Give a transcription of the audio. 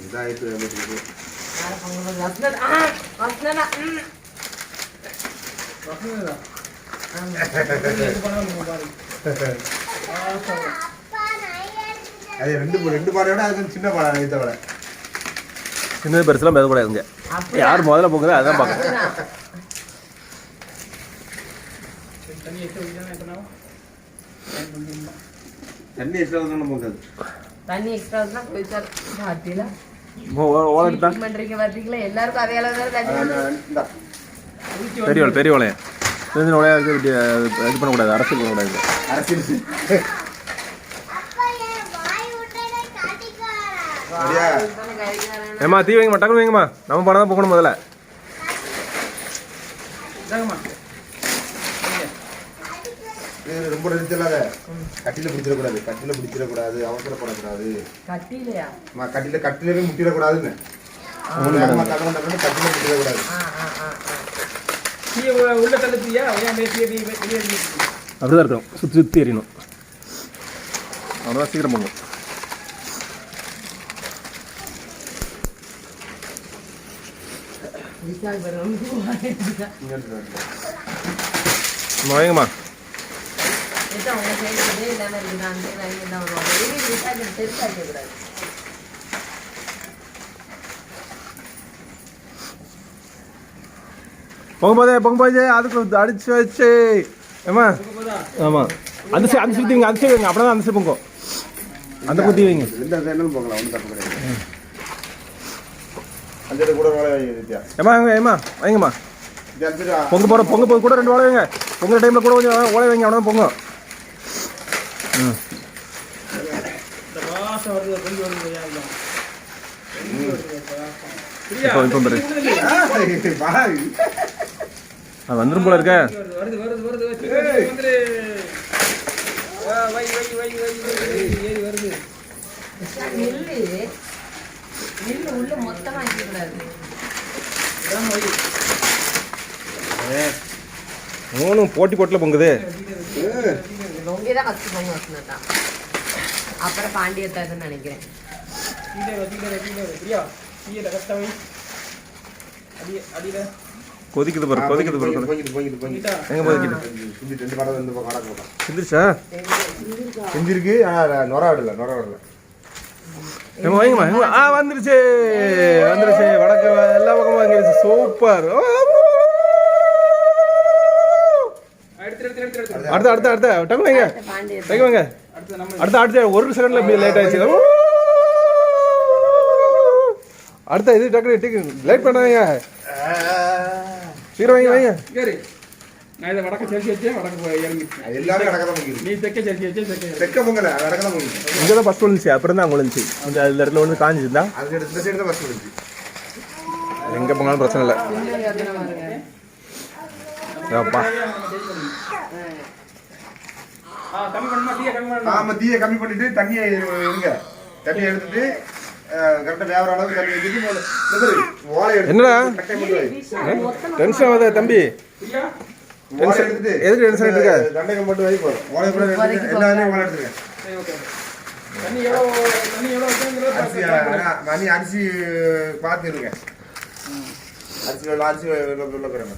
இதாயிட்டு அது ரெண்டு பானையோட அது சின்ன பானை இதை விட சின்னது பெருசுலாம் பேசக்கூடாதுங்க. யார் முதல்ல போகுதோ அதான் பார்க்கணும். தண்ணி எக்ஸ்ட்ரா தான் போகாது. தண்ணி எக்ஸ்ட்ரா தான் போயிட்டார் பாத்தில ஓலை எடுத்தா மண்ட்ரிக்கு வரீங்களா எல்லாரும் அதே அளவு தான் தண்ணி பெரிய ஓலையா தெரிஞ்ச ஓலையா இது பண்ணக்கூடாது. அரசியல் பண்ணக்கூடாது. அரசியல் ஏமா தீ வைங்கம்மா, டக்குனு வைங்கம்மா. நம்ம பணம் தான் போகணும் முதல்ல. ரொம்ப நெரிச்சலாத கட்டில பிடிச்சிடக்கூடாது, அவசரப்படக்கூடாது. கட்டிலே முட்டிடக்கூடாதுன்னு கட்டில முட்டிடக்கூடாது. அப்படிதான் இருக்கும். சுற்றி எறியணும். அவ்வளோதான் சீக்கிரம் போகும். வைங்கம்மா. பொங்கும்போதே அதுக்கு அடிச்சு வச்சு ஏமா. ஆமாம் அந்த சுற்றி வைங்க, அந்த சைடு வைங்க. அப்படின்னா அந்த சைடு பொங்கும். அந்த குத்தி வைங்க. போகலாம், ஒன்றும் தப்பு கிடையாது. அந்த கூட ஏமா ஏமா வைங்கம்மா. பொங்க கூட 2 ஓலை வைங்க. பொங்குற டைமில் கூட கொஞ்சம் ஓலை வைங்க. அவ்வளோதான் பொங்கும். வந்துடும் போல இருக்க. மூணும் போட்டில் பொங்குது. அப்புறம் பாண்டியத்தாதுன்னு நினைக்கிறேன். கொதிக்குது பாரு. எங்க போய்கிட்டு சிந்திருச்சா? செஞ்சிருக்கு. நொரா விடல. வைங்கம்மா. வந்துருச்சு. வடக்கு எல்லா பக்கமும் வந்துருச்சு. சூப்பர். அடுத்த டக்கு வைங்க. அடுத்த 1 செகண்ட்ல லேட் ஆயிடுச்சு. அடுத்த இது டக்கு லேட் பண்ணாதீங்க. சீக்கிரம் வைங்க. நான் இதை வடக்க செலுத்தி வச்சேன். எல்லாரும் வடக்க தான் நீ தெக்க செலுத்தி வச்சேன். தெக்க பொங்கல வடக்க தான் போகுது. இங்கே தான் ஃபஸ்ட் விழுந்துச்சு. அப்புறம் தான் அங்கே விழுந்துச்சு. அந்த இடத்துல வந்து காஞ்சிருந்தா அது இந்த சைடு தான் ஃபஸ்ட் விழுந்துச்சு. எங்கே போனாலும் பிரச்சனை இல்லை. அப்பா தீயை கம்மி பண்ணிட்டு தண்ணியை இருங்க. தண்ணியை எடுத்துட்டு கரெக்டாக வேற அளவுக்கு தண்ணி வச்சுட்டு என்னடா டென்ஷன் ஆகுதா தம்பி? எதுக்கு டென்ஷன் ஆகிட்டு இருக்க? தண்டைக்கு மட்டும் வை போதும். ஓலை கூட எல்லாமே ஓலை எடுத்துருங்க. அரிசி பார்த்துருங்க. அரிசி உள்ள போகிறேன்.